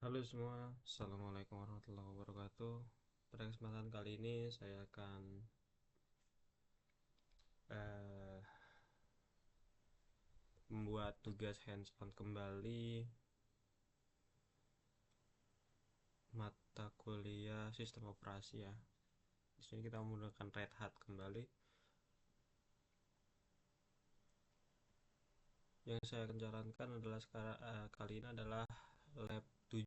Halo semua, Assalamualaikum warahmatullahi wabarakatuh. Pada kesempatan kali ini saya akan eh, membuat tugas hands-on kembali mata kuliah sistem operasi ya. Di sini kita menggunakan Red Hat kembali. Yang saya akan jalankan adalah kali ini adalah lab 7.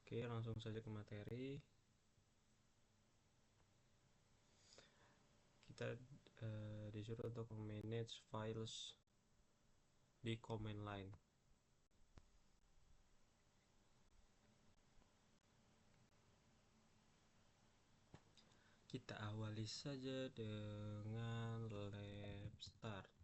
Oke, langsung saja ke materi. Kita disuruh untuk manage files di command line. Kita awali saja dengan lab start.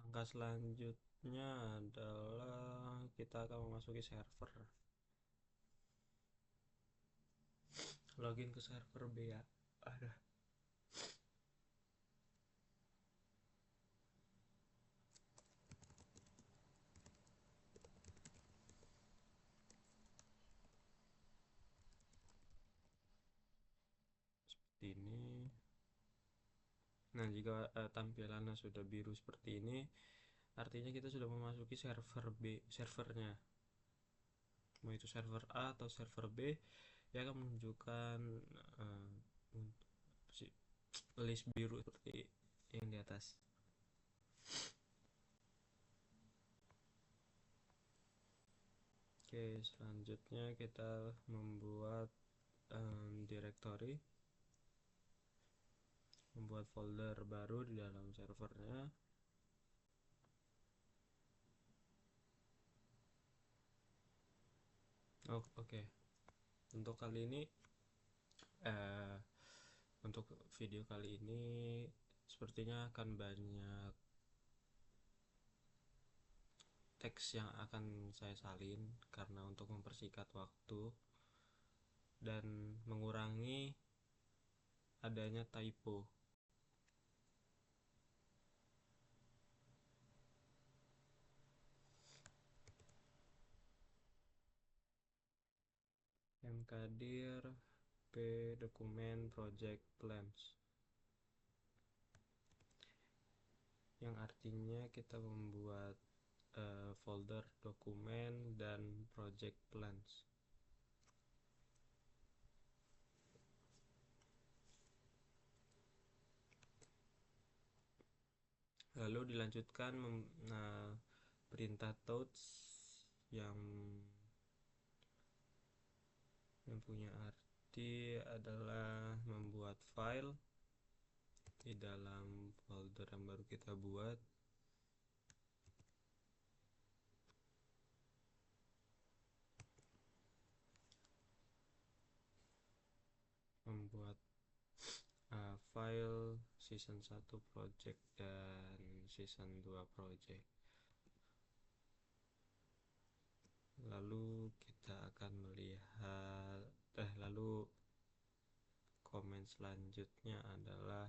Langkah selanjutnya adalah kita akan memasuki server. Login ke server B ya. Ada. Seperti ini. Nah, jika tampilannya sudah biru seperti ini, artinya kita sudah memasuki server B, servernya. Mau itu server A atau server B, dia akan menunjukkan uh, list biru seperti yang di atas. Oke, selanjutnya kita membuat directory, membuat folder baru di dalam servernya. Oke. Untuk kali ini eh, untuk video kali ini sepertinya akan banyak teks yang akan saya salin karena untuk mempersingkat waktu dan mengurangi adanya typo. Mkdir p dokumen project plans, yang artinya kita membuat folder dokumen dan project plans. Lalu dilanjutkan perintah touch yang punya arti adalah membuat file di dalam folder yang baru kita buat. Membuat file season 1 project dan season 2 project. Lalu kita akan melihat lalu komen selanjutnya adalah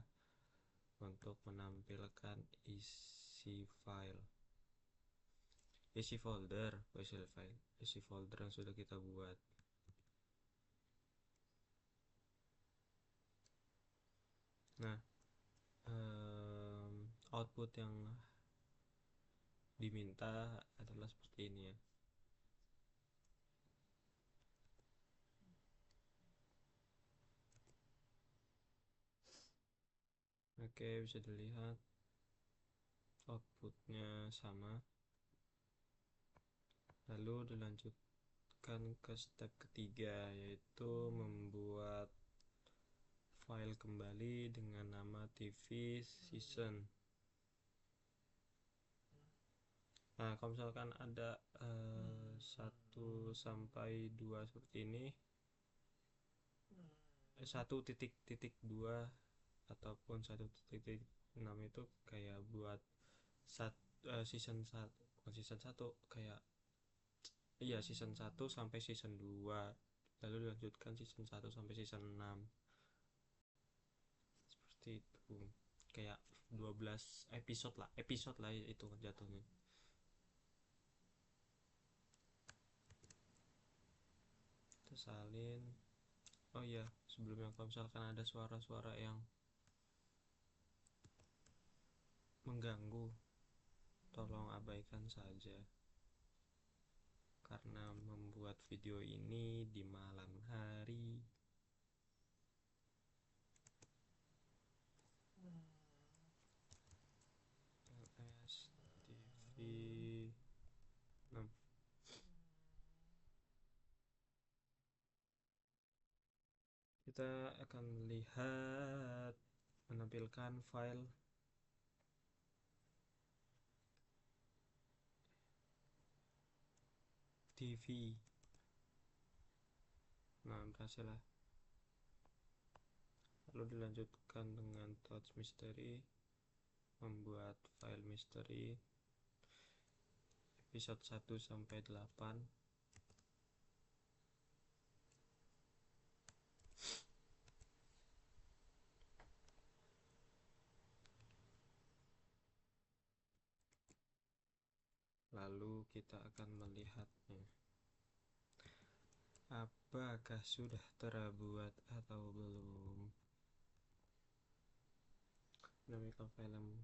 untuk menampilkan isi file, isi folder yang sudah kita buat. Nah, output yang diminta adalah seperti ini ya. Oke, bisa dilihat outputnya sama. Lalu dilanjutkan ke step ketiga, yaitu membuat file kembali dengan nama TV season. Nah, kalau misalkan ada 1 sampai 2 seperti ini, 1.2 ataupun 1.6 itu kayak buat season 1, bukan season 1, kayak iya season 1 sampai season 2, lalu dilanjutkan season 1 sampai season 6, seperti itu. Kayak 12 episode lah itu jatuhnya. Kita salin. Oh iya, sebelumnya kalau misalkan ada suara-suara yang mengganggu, tolong abaikan saja, karena membuat video ini di malam hari. LSTV 6. Kita akan melihat menampilkan file TV. Nah, berhasil lah. Lalu dilanjutkan dengan touch mystery, membuat file misteri episode 1 sampai 8. Lalu kita akan melihatnya. Apakah sudah terbuat atau belum? Dynamical film.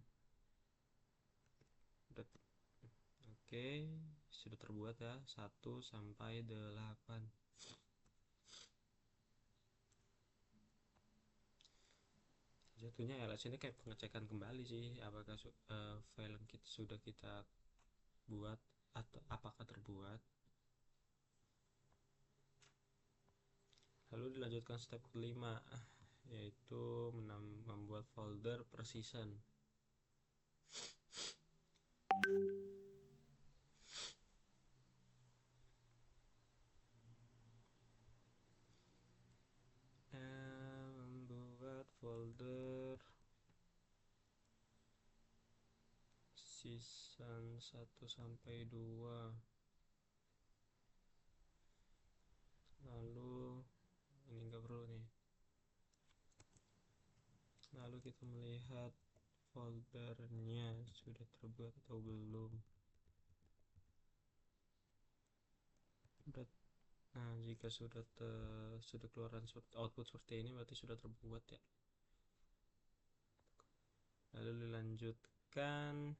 Oke, sudah terbuat ya, 1 sampai 8. Jatuhnya LS ini kayak pengecekan kembali sih, apakah file yang sudah kita buat atau apakah terbuat. Lalu dilanjutkan step kelima, yaitu membuat folder per season. Membuat folder season 1 sampai 2. Lalu ini enggak perlu nih. Lalu kita melihat foldernya sudah terbuat atau belum. Nah, jika sudah keluaran output seperti ini berarti sudah terbuat ya. Lalu dilanjutkan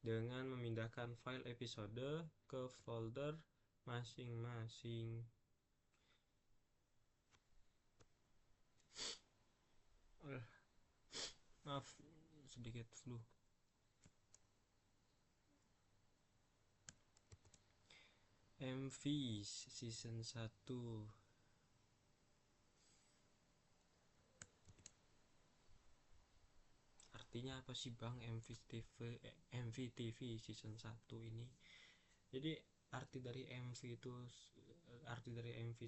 dengan memindahkan file episode ke folder masing-masing. Maaf, sedikit flu. MV season 1. Artinya apa sih Bang MVTV season 1 ini? Jadi arti dari MV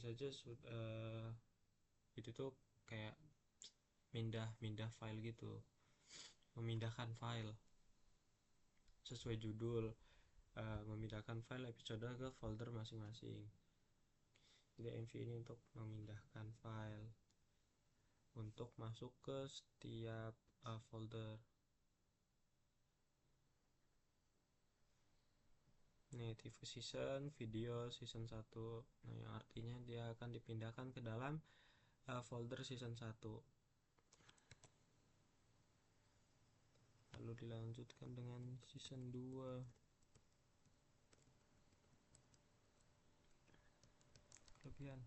saja itu tuh kayak mindah file gitu, memindahkan file sesuai judul, memindahkan file episode ke folder masing-masing. Jadi MV ini untuk memindahkan file untuk masuk ke setiap folder. Nih, TV season, video season 1. Nah, yang artinya dia akan dipindahkan ke dalam folder season 1. Lalu dilanjutkan dengan season 2. Kelebihan.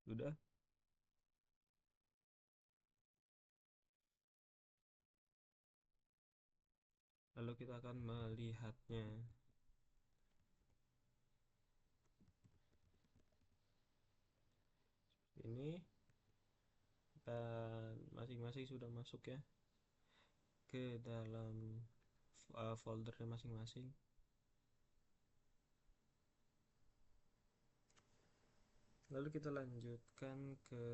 Sudah. Lalu kita akan melihatnya. Ini dan masing-masing sudah masuk ya ke dalam foldernya masing-masing. Lalu kita lanjutkan ke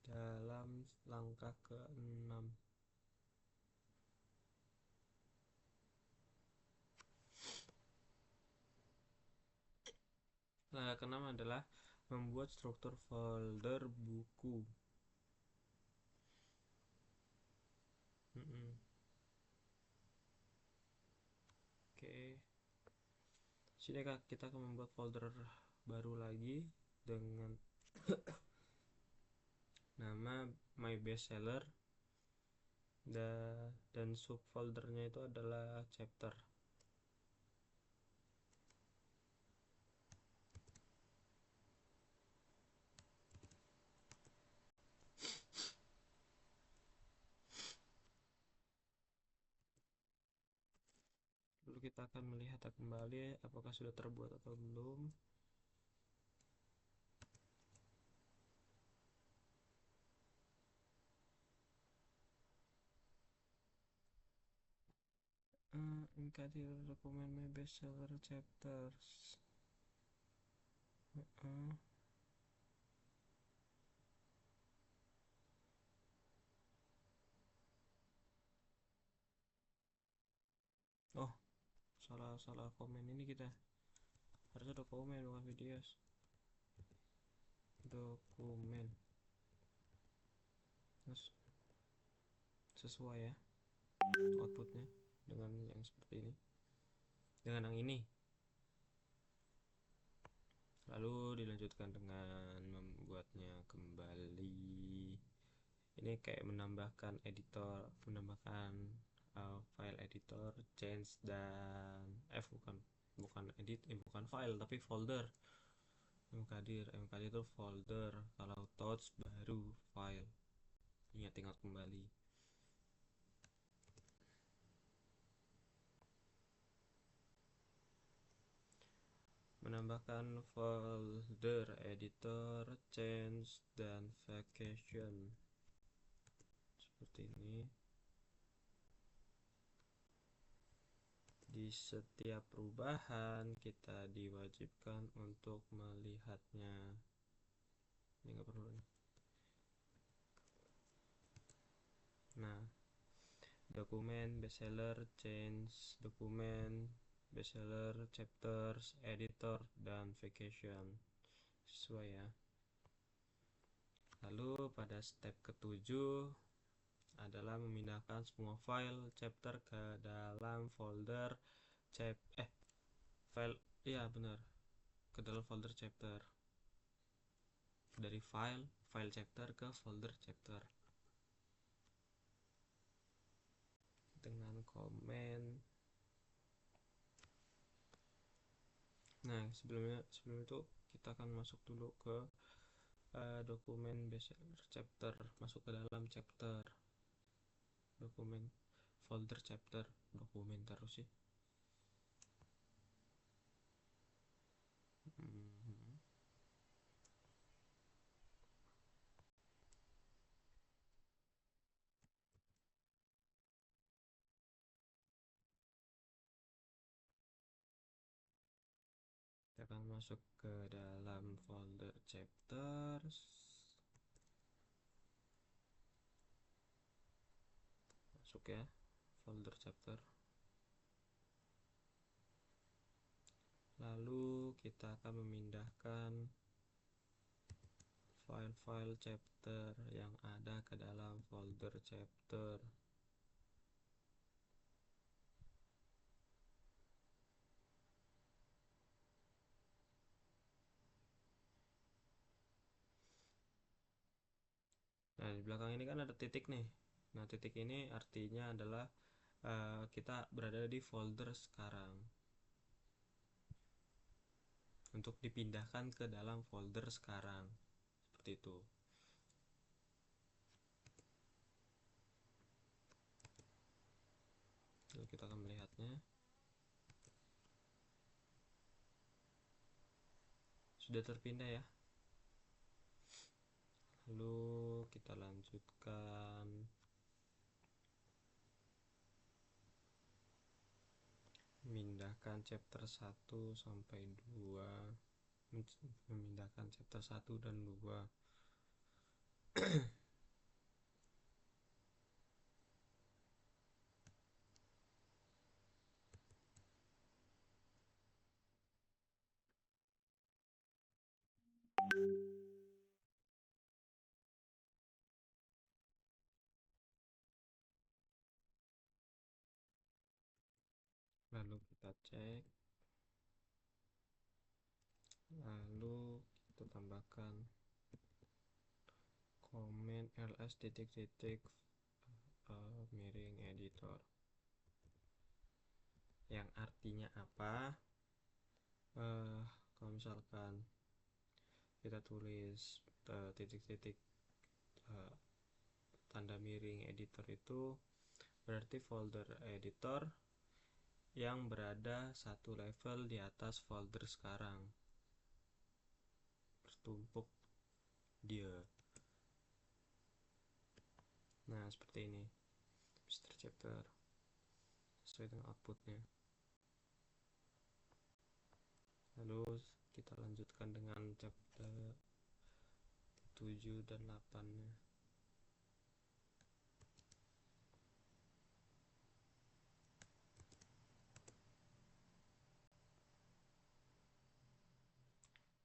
dalam langkah ke-6. Langkah ke-6 adalah membuat struktur folder buku. Oke. Sini kita akan membuat folder baru lagi dengan nama my bestseller dan subfoldernya itu adalah chapter. Lalu kita akan melihat kembali apakah sudah terbuat atau belum. Mkdir dokumen my bestseller chapters. Oh, salah komen ini kita. Harusnya dokumen bukan videos. Dokumen. Terus sesuai ya outputnya dengan yang seperti ini, dengan yang ini. Lalu dilanjutkan dengan membuatnya kembali. Ini kayak menambahkan file editor, change dan bukan edit, bukan file tapi folder. Mkdir itu folder, kalau touch baru file. Ingat kembali. Menambahkan folder editor, change dan vacation seperti ini. Di setiap perubahan kita diwajibkan untuk melihatnya. Ini nggak perlu nih. Nah, dokumen bestseller, change, dokumen bestseller, chapters, editor dan vacation sesuai ya. Lalu pada step ke-7 adalah memindahkan semua file chapter ke dalam folder ke dalam folder chapter. Dari file chapter ke folder chapter dengan komen. Nah, sebelum itu kita akan masuk dulu ke dokumen bestseller chapter, masuk ke dalam chapter, dokumen folder chapter, dokumen terus sih. Kita akan masuk ke dalam folder chapters, masuk ya folder chapter. Lalu kita akan memindahkan file-file chapter yang ada ke dalam folder chapter. Nah, di belakang ini kan ada titik nih. Nah, titik ini artinya adalah kita berada di folder sekarang. Untuk dipindahkan ke dalam folder sekarang. Seperti itu. Lalu kita akan melihatnya. Sudah terpindah ya. Lalu kita lanjutkan. memindahkan chapter 1 sampai 2, memindahkan chapter 1 dan 2. Lalu kita cek, lalu kita tambahkan komen ls titik-titik miring editor, yang artinya apa? Kalau misalkan kita tulis titik-titik tanda miring editor, itu berarti folder editor yang berada satu level di atas folder sekarang, bertumpuk dia. Nah, seperti ini Mr. Chapter sesuai dengan outputnya. Lalu kita lanjutkan dengan chapter 7 dan 8 nya.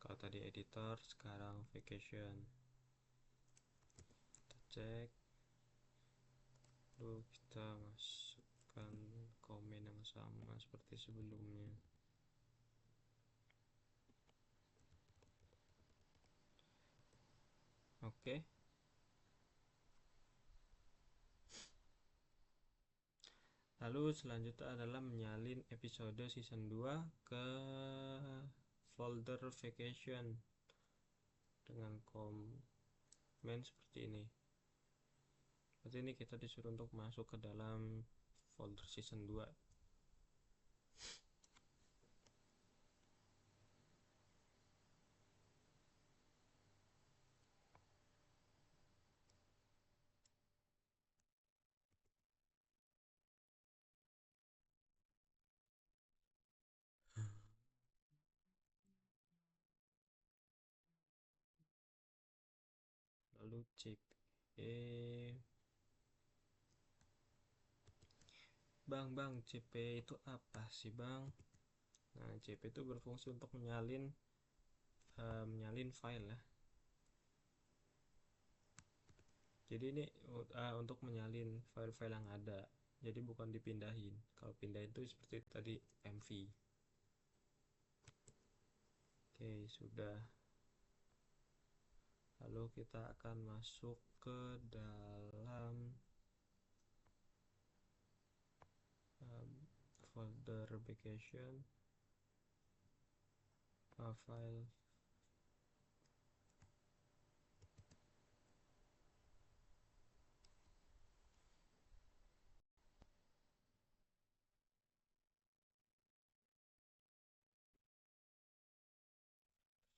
Kalau tadi editor, sekarang vacation. Kita cek, lalu kita masukkan komen yang sama seperti sebelumnya. Oke. Lalu selanjutnya adalah menyalin episode season 2 ke folder vacation dengan komen seperti ini. Berarti ini kita disuruh untuk masuk ke dalam folder season 2. Lalu CPE, Bang, CPE itu apa sih, Bang? Nah, CPE itu berfungsi untuk menyalin file ya. Jadi ini untuk menyalin file-file yang ada, jadi bukan dipindahin. Kalau pindahin itu seperti tadi MV. Oke, sudah. Lalu kita akan masuk ke dalam folder vacation, file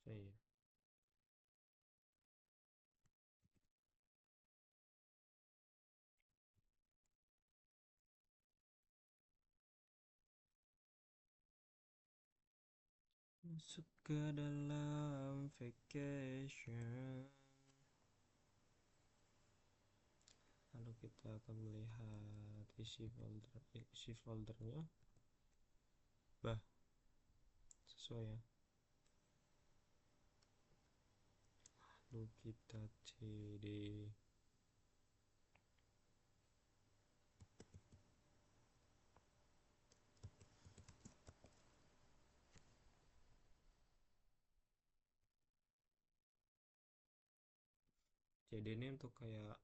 save. Masuk ke dalam vacation. Lalu kita akan melihat isi foldernya. Bah, sesuai ya. Lalu kita cd. cd ini untuk kayak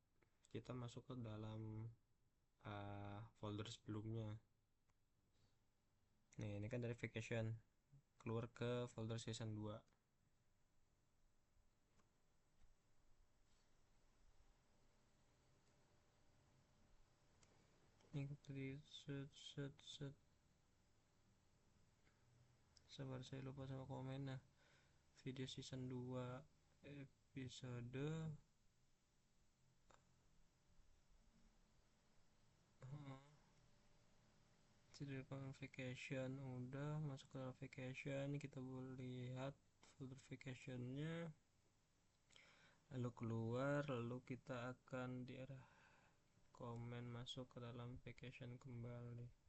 kita masuk ke dalam folder sebelumnya. Nih, ini kan dari vacation keluar ke folder season 2. Ini tadi set. Sabar, saya lupa sama komen. Nah, video season 2 episode Jadi vacation udah masuk ke vacation, kita boleh lihat folder vacationnya, lalu keluar, lalu kita akan di arah komen masuk ke dalam vacation kembali.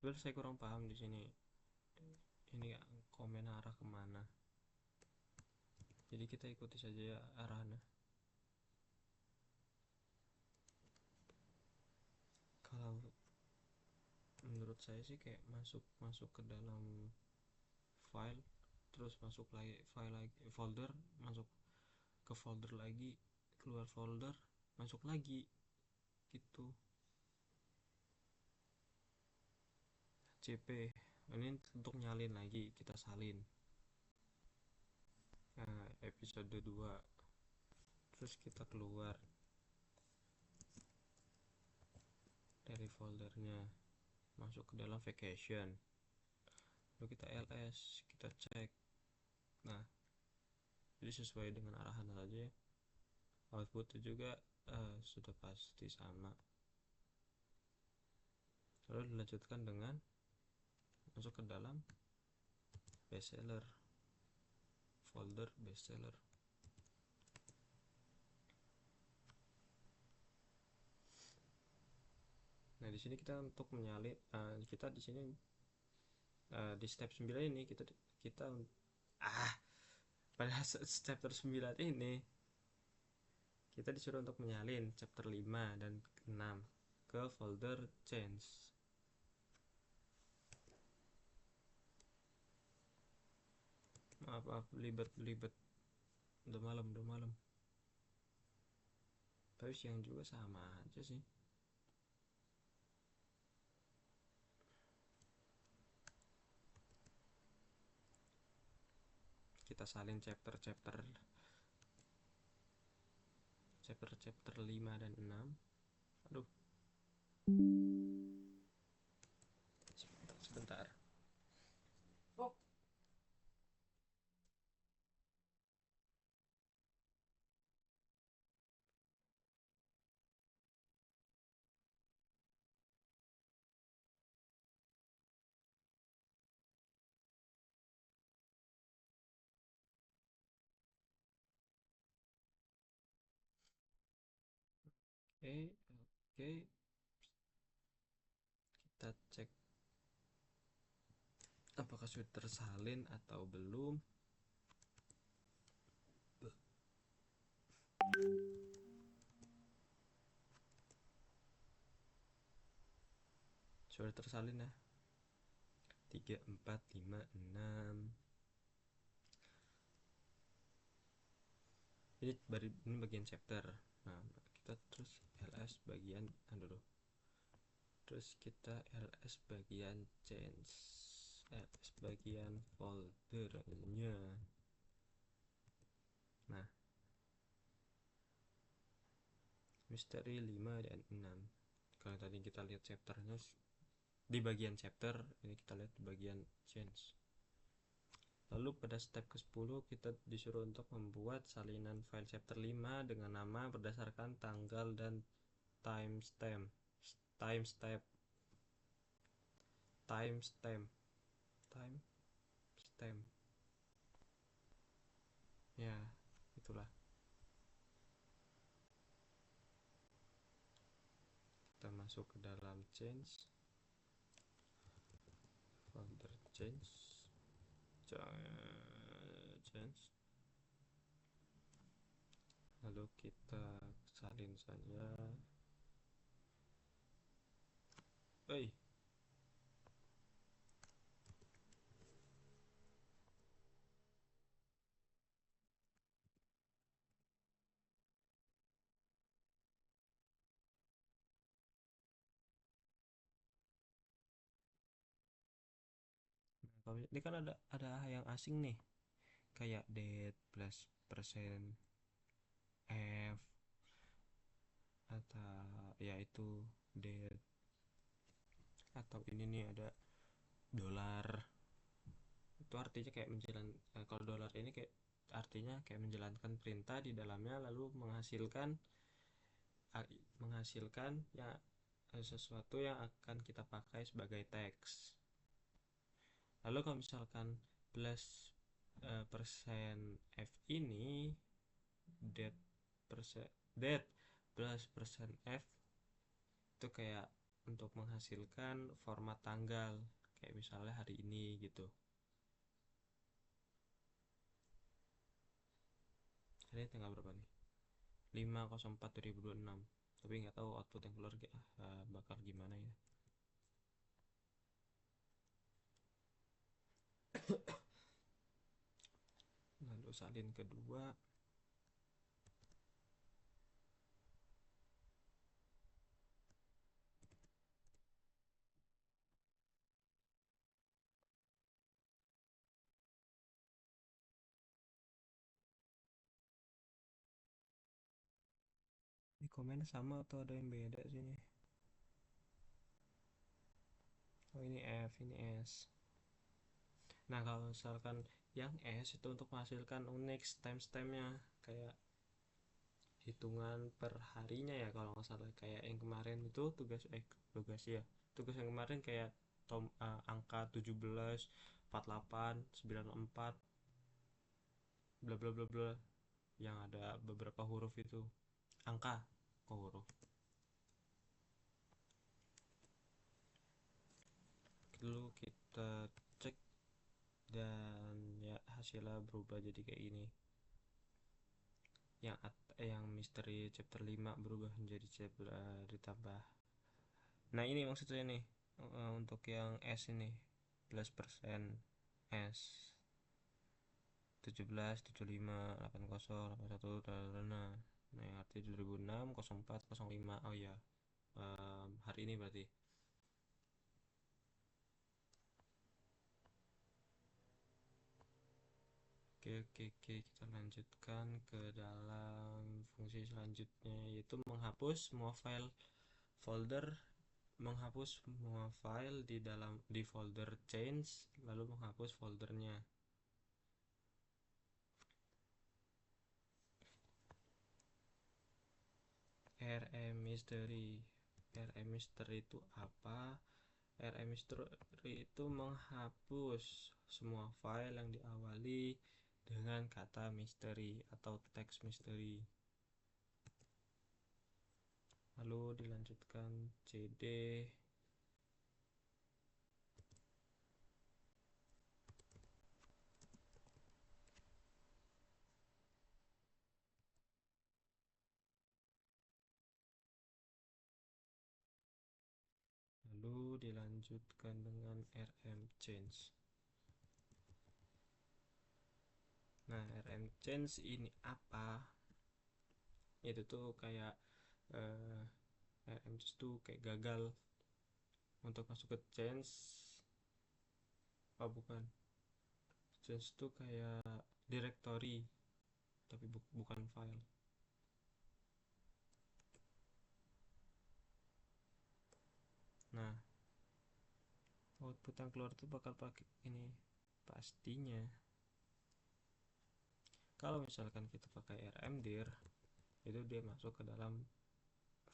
Sebenarnya saya kurang paham di sini, ini komen arah kemana, jadi kita ikuti saja ya arahnya. Kalau menurut saya sih kayak masuk ke dalam file, terus masuk lagi file lagi, folder, masuk ke folder lagi, keluar folder, masuk lagi gitu. CP ini untuk nyalin lagi, kita salin. Nah, episode 2, terus kita keluar dari foldernya, masuk ke dalam vacation, lalu kita ls, kita cek. Nah, jadi sesuai dengan arahan saja ya, outputnya juga sudah pasti sama. Lalu dilanjutkan dengan masuk ke dalam bestseller, folder bestseller. Nah, di sini kita untuk menyalin, kita di sini di step 9 ini kita pada chapter 9 ini kita disuruh untuk menyalin chapter 5 dan 6 ke folder change. Maaf belibet, udah malam, tapi siang juga sama aja sih. Kita salin chapter 5 dan 6. Aduh, sebentar. Oke, kita cek apakah sudah tersalin atau belum. Sudah tersalin ya, 3, 4, 5, 6. Ini bagian chapter. Nah, kita terus ls bagian dulu, terus kita ls bagian change, ls bagian foldernya. Nah, misteri 5 dan 6. Kalau tadi kita lihat chapternya di bagian chapter, ini kita lihat di bagian change. Lalu pada step ke-10 kita disuruh untuk membuat salinan file chapter 5 dengan nama berdasarkan tanggal dan timestamp. Ya, itulah. Kita masuk ke dalam change, folder change, lalu kita salin saja. Nah, ini kan ada yang asing nih, kayak date plus persen f, atau ya itu date, atau ini nih ada dolar. Itu artinya kayak kalau dolar ini kayak artinya kayak menjalankan perintah di dalamnya lalu menghasilkan ya sesuatu yang akan kita pakai sebagai teks. Lalu kalau misalkan plus persen F ini date persen date plus persen F itu kayak untuk menghasilkan format tanggal, kayak misalnya hari ini gitu. Ini tanggal berapa nih? 5/04/2026. Tapi nggak tahu output yang keluar bakal gimana ya. Lalu salin kedua. Ini komennya sama atau ada yang beda sini? Oh ini F, ini S. Nah kalau misalkan yang S itu untuk menghasilkan unix timestampnya, kayak hitungan per harinya ya kalau nggak salah. Kayak yang kemarin itu tugas yang kemarin kayak angka 17, 48, 94, bla bla bla bla, yang ada beberapa huruf itu angka kok huruf. Lalu kita cek dan ya hasilnya berubah jadi kayak gini. Yang misteri chapter 5 berubah menjadi chapter ditambah. Nah ini maksudnya nih untuk yang S ini plus persen S 17, 75, 80, 81, nah yang arti 2006, 04, 05. Oh ya, hari ini berarti. Oke, kita lanjutkan ke dalam fungsi selanjutnya, yaitu menghapus semua file di folder change, lalu menghapus foldernya. rm-mystery itu apa? rm-mystery itu menghapus semua file yang diawali dengan kata misteri atau teks misteri. Lalu dilanjutkan cd. Lalu dilanjutkan dengan rm change. Nah rm change ini apa? Itu tuh kayak rm change tuh kayak gagal untuk masuk ke change. Oh bukan, change tuh kayak directory tapi bukan file. Nah output yang keluar tuh bakal pakai ini pastinya. Kalau misalkan kita pakai rmdir, itu dia masuk ke dalam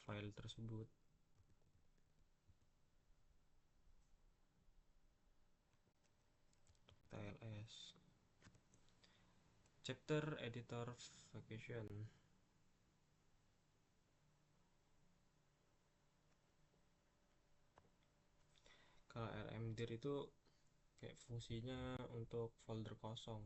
file tersebut. TLS chapter editor vacation. Kalau rmdir itu kayak fungsinya untuk folder kosong.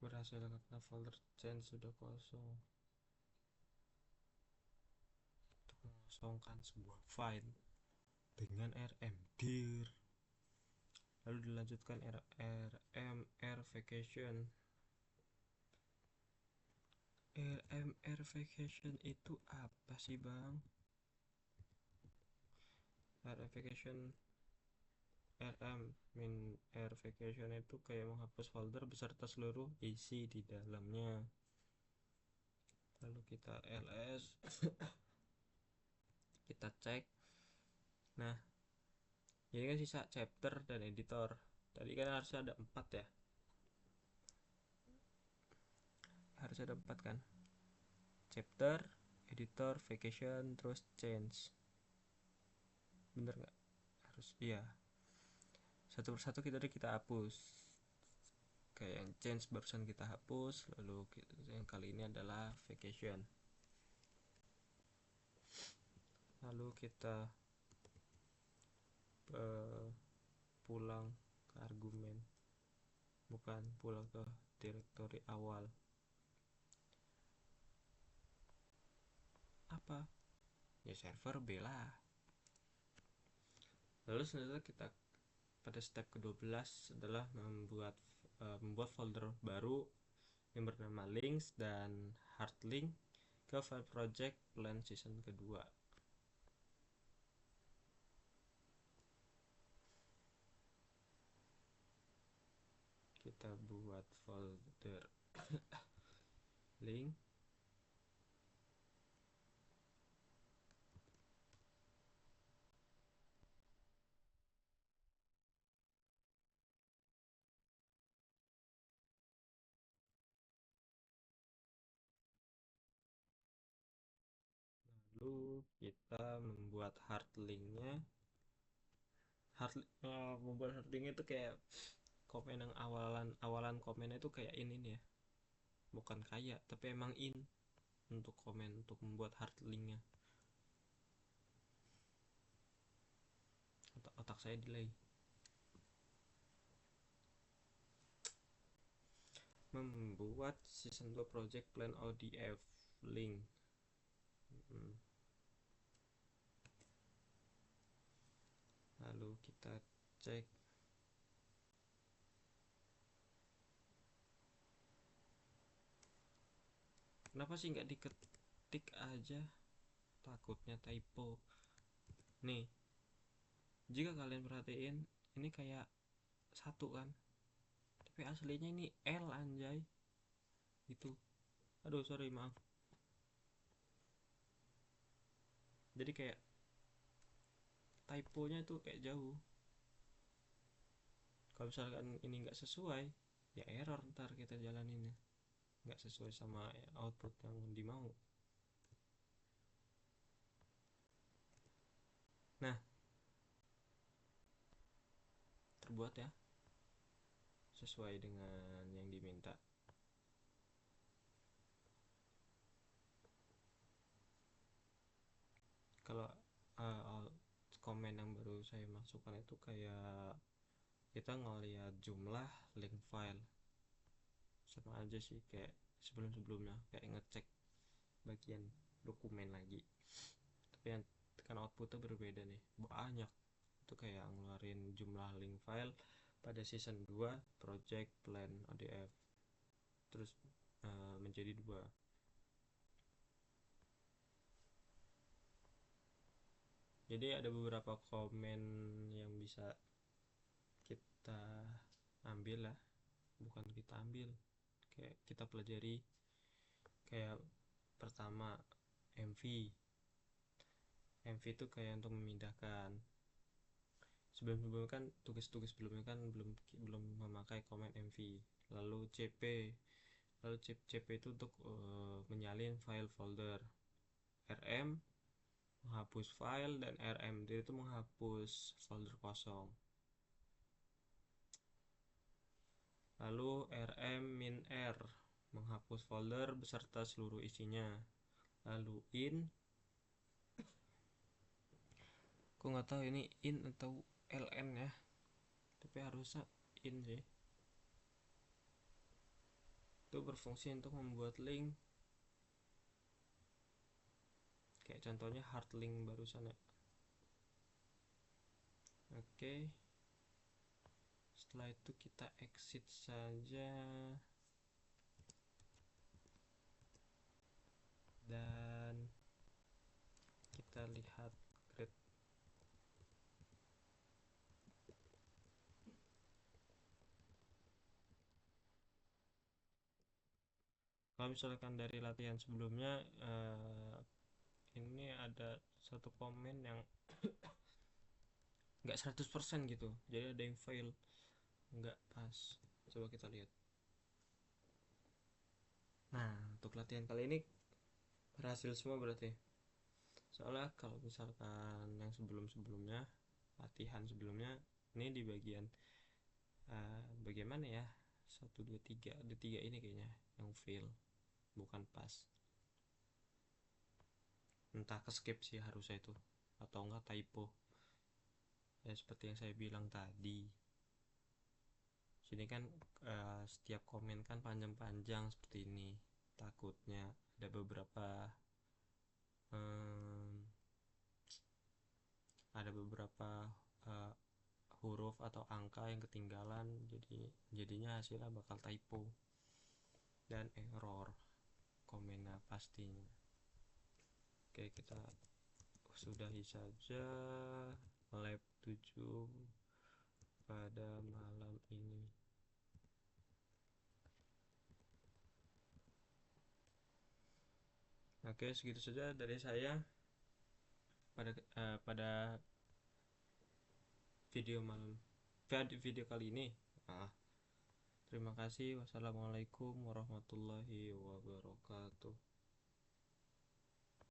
Berhasil karena folder change sudah kosong. Untuk mengosongkan sebuah file dengan rmdir. Lalu dilanjutkan rmr vacation. rmr vacation itu apa sih bang? rmr vacation rm min r vacation itu kayak menghapus folder beserta seluruh isi di dalamnya. Lalu kita ls kita cek. Nah, ini kan sisa chapter dan editor. Tadi kan harusnya ada 4 ya, harus ada 4 kan, chapter, editor, vacation, terus change. Bener nggak? Harus iya. Satu persatu kita hapus. Kayak yang change barusan kita hapus. Lalu yang kali ini adalah vacation. Lalu kita pulang ke argumen, bukan pulang ke direktori awal. Apa? Ya server B lah. Lalu selanjutnya kita pada step ke-12 adalah membuat folder baru yang bernama links dan hard link ke file project plan season kedua. Kita buat folder link, lalu kita membuat hard linknya. Membuat hard link itu kayak komen yang awalan komennya itu kayak ini nih ya, bukan kayak tapi emang untuk komen, untuk membuat hard linknya. Otak saya delay. Membuat season 2 project plan ODF link. Lalu kita cek. Kenapa sih nggak diketik aja? Takutnya typo. Nih, jika kalian perhatiin, ini kayak satu kan, tapi aslinya ini L anjay. Itu. Aduh sorry, maaf. Jadi kayak typonya itu kayak jauh. Kalau misalkan ini nggak sesuai, ya error ntar kita jalaninnya. Nggak sesuai sama output yang dimau. Nah, terbuat ya sesuai dengan yang diminta. Kalau komen yang baru saya masukkan itu kayak kita ngelihat jumlah link file, sama aja sih kayak sebelum-sebelumnya, kayak ngecek bagian dokumen lagi, tapi yang kan outputnya berbeda nih, banyak. Itu kayak ngeluarin jumlah link file pada season 2 project plan ODF, terus menjadi 2. Jadi ada beberapa komen yang bisa kita ambil lah, bukan kita ambil, kayak kita pelajari. Kayak pertama, MV itu kayak untuk memindahkan. Sebelum-sebelumnya kan tugas-tugas sebelumnya kan belum memakai komen MV. Lalu CP itu untuk menyalin file folder. RM menghapus file, dan RMD itu menghapus folder kosong. Lalu rm-r menghapus folder beserta seluruh isinya. Lalu aku nggak tahu ini in atau ln ya, tapi harusnya in sih. Itu berfungsi untuk membuat link, kayak contohnya hard link barusan ya. Oke, setelah itu kita exit saja dan kita lihat grade. Kalau misalkan dari latihan sebelumnya, ini ada satu komen yang nggak 100% gitu, jadi ada yang fail, nggak pas. Coba kita lihat. Nah, untuk latihan kali ini berhasil semua berarti. Soalnya kalau misalkan yang sebelum-sebelumnya, latihan sebelumnya, ini di bagian bagian mana ya, satu dua tiga, ada tiga ini kayaknya yang fail, bukan pas. Entah ke skip sih harusnya itu, atau enggak typo. Ya seperti yang saya bilang tadi, sini kan setiap komen kan panjang-panjang seperti ini, takutnya ada beberapa em, ada beberapa eh, huruf atau angka yang ketinggalan, jadinya hasilnya bakal typo dan error komennya pastinya. Oke, kita sudahi saja lab 7 pada malam ini. Oke, segitu saja dari saya pada video malam video kali ini. Ah, terima kasih. Wassalamualaikum warahmatullahi wabarakatuh.